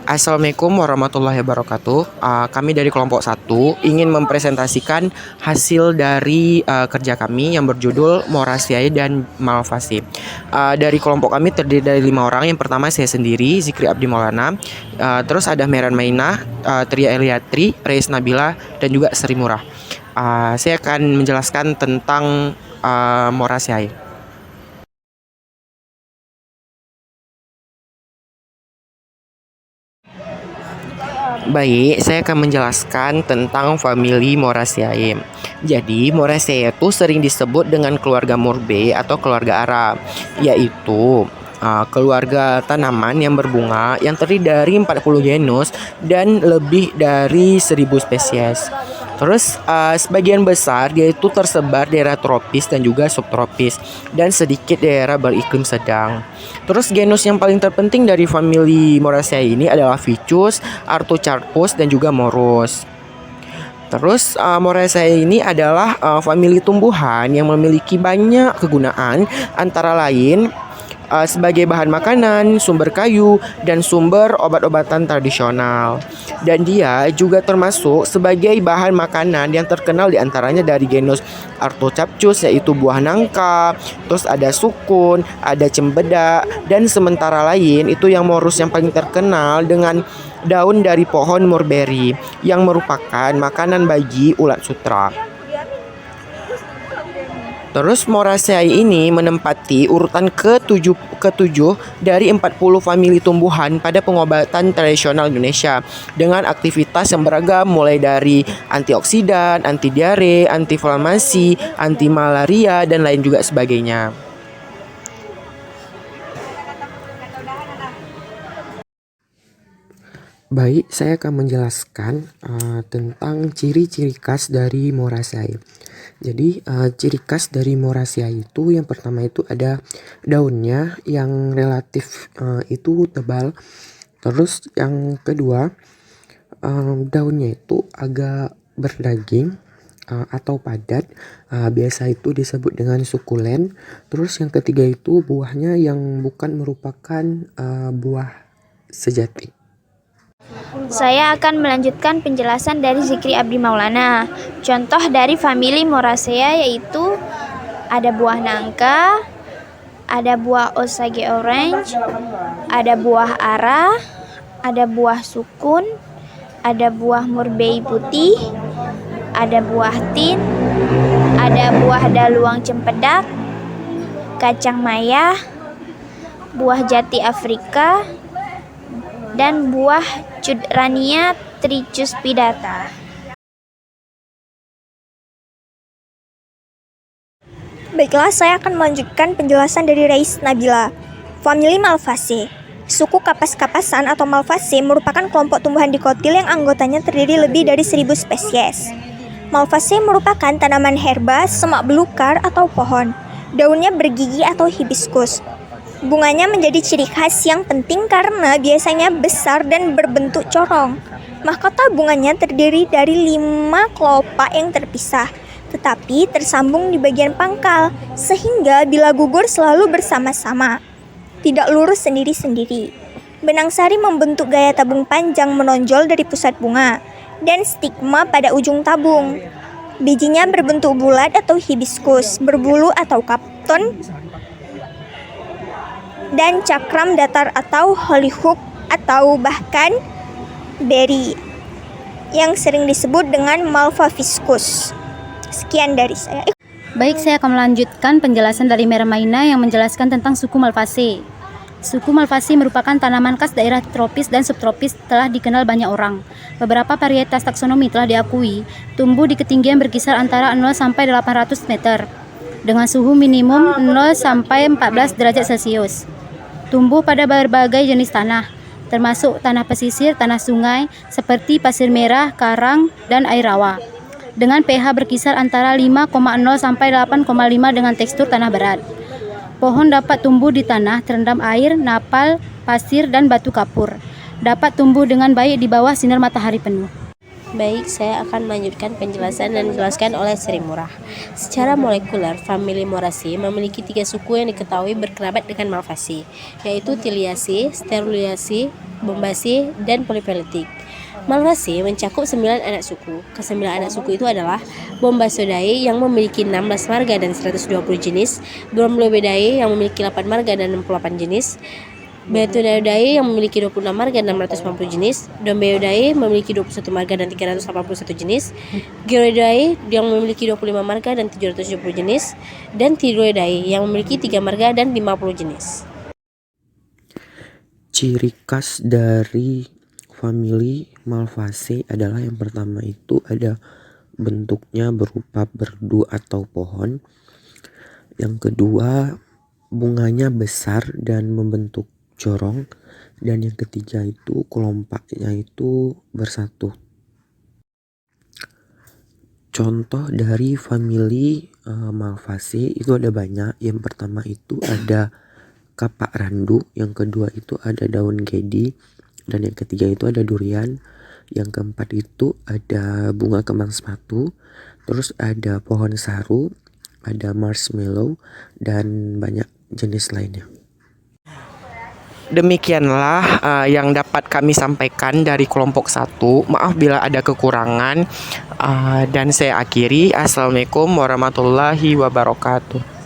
Assalamualaikum warahmatullahi wabarakatuh. Kami dari kelompok 1 ingin mempresentasikan hasil dari kerja kami yang berjudul Morasiae dan Malvasy. Dari kelompok kami terdiri dari 5 orang. Yang pertama saya sendiri, Zikri Abdi Maulana. Terus ada Meran Mainah, Tria Eliatri, Reis Nabila, dan juga Sri Murah. Saya akan menjelaskan tentang Morasiae. Baik, saya akan menjelaskan tentang famili Morasiae. Jadi, Morasiae itu sering disebut dengan keluarga Morbe atau keluarga Arab, yaitu keluarga tanaman yang berbunga yang terdiri dari 40 genus dan lebih dari 1000 spesies. Terus sebagian besar dia itu tersebar daerah tropis dan juga subtropis dan sedikit daerah beriklim sedang. Terus genus yang paling terpenting dari famili Morasiae ini adalah Ficus, Artocarpus dan juga Morus. Terus Morasiae ini adalah famili tumbuhan yang memiliki banyak kegunaan, antara lain sebagai bahan makanan, sumber kayu, dan sumber obat-obatan tradisional. Dan dia juga termasuk sebagai bahan makanan yang terkenal diantaranya dari genus Artocarpus, yaitu buah nangka, terus ada sukun, ada cempedak, dan sementara lain itu yang Morus yang paling terkenal dengan daun dari pohon mulberry yang merupakan makanan bagi ulat sutra. Terus Morasiae ini menempati urutan ke-7 dari 40 famili tumbuhan pada pengobatan tradisional Indonesia dengan aktivitas yang beragam mulai dari antioksidan, anti diare, anti-inflamasi, anti malaria dan lain juga sebagainya. Baik, saya akan menjelaskan tentang ciri-ciri khas dari Morasiae. Jadi ciri khas dari Morasiae itu yang pertama itu ada daunnya yang relatif itu tebal. Terus yang kedua daunnya itu agak berdaging atau padat, biasa itu disebut dengan sukulen. Terus yang ketiga itu buahnya yang bukan merupakan buah sejati. Saya akan melanjutkan penjelasan dari Zikri Abdi Maulana. Contoh dari famili Morasiae yaitu ada buah nangka, ada buah osage orange, ada buah ara, ada buah sukun, ada buah murbei putih, ada buah tin, ada buah daluang cempedak, kacang maya, buah jati Afrika, dan buah Cudrania tricuspidata. Baiklah, saya akan melanjutkan penjelasan dari Reis Nabila. Famili Malvaceae. Suku kapas-kapasan atau Malvaceae merupakan kelompok tumbuhan dikotil yang anggotanya terdiri lebih dari 1000 spesies. Malvaceae merupakan tanaman herba, semak belukar atau pohon. Daunnya bergigi atau hibiscus. Bunganya menjadi ciri khas yang penting karena biasanya besar dan berbentuk corong. Mahkota bunganya terdiri dari 5 kelopak yang terpisah, tetapi tersambung di bagian pangkal, sehingga bila gugur selalu bersama-sama, tidak lurus sendiri-sendiri. Benang sari membentuk gaya tabung panjang menonjol dari pusat bunga, dan stigma pada ujung tabung. Bijinya berbentuk bulat atau hibiscus, berbulu atau kapton, dan cakram datar atau hollyhock atau bahkan berry yang sering disebut dengan malva viscus. Sekian dari saya. Baik, saya akan melanjutkan penjelasan dari Meran Mainah yang menjelaskan tentang suku Malvaceae. Suku Malvaceae merupakan tanaman khas daerah tropis dan subtropis telah dikenal banyak orang. Beberapa varietas taksonomi telah diakui tumbuh di ketinggian berkisar antara 0 sampai 800 meter dengan suhu minimum 0 sampai 14 derajat Celcius. Tumbuh pada berbagai jenis tanah, termasuk tanah pesisir, tanah sungai, seperti pasir merah, karang, dan air rawa. Dengan pH berkisar antara 5,0 sampai 8,5 dengan tekstur tanah berat. Pohon dapat tumbuh di tanah terendam air, napal, pasir, dan batu kapur. Dapat tumbuh dengan baik di bawah sinar matahari penuh. Baik, saya akan melanjutkan penjelasan dan dijelaskan oleh Sri Murah. Secara molekuler, famili Moraceae memiliki 3 suku yang diketahui berkerabat dengan Malvaceae, yaitu Tiliaceae, Sterliaceae, Bombaceae, dan Polyphyletic. Malvaceae mencakup 9 anak suku. Kesembilan anak suku itu adalah Bombacidae yang memiliki 16 marga dan 120 jenis, Bromeliaceae yang memiliki 8 marga dan 68 jenis, Betonidae yang memiliki 26 marga dan 650 jenis, Dombeoidae memiliki 21 marga dan 381 jenis, Gyroidae yang memiliki 25 marga dan 770 jenis, dan Thyroidae yang memiliki 3 marga dan 50 jenis. Ciri khas dari famili Malvaceae adalah yang pertama itu ada bentuknya berupa berdu atau pohon. Yang kedua, bunganya besar dan membentuk corong, dan yang ketiga itu kelompaknya itu bersatu. Contoh dari famili Malvaceae itu ada banyak. Yang pertama itu ada kapak randu, yang kedua itu ada daun gedi, dan yang ketiga itu ada durian. Yang keempat itu ada bunga kembang sepatu, terus ada pohon saru, ada marshmallow, dan banyak jenis lainnya. Demikianlah yang dapat kami sampaikan dari kelompok 1. Maaf bila ada kekurangan, dan saya akhiri. Assalamualaikum warahmatullahi wabarakatuh.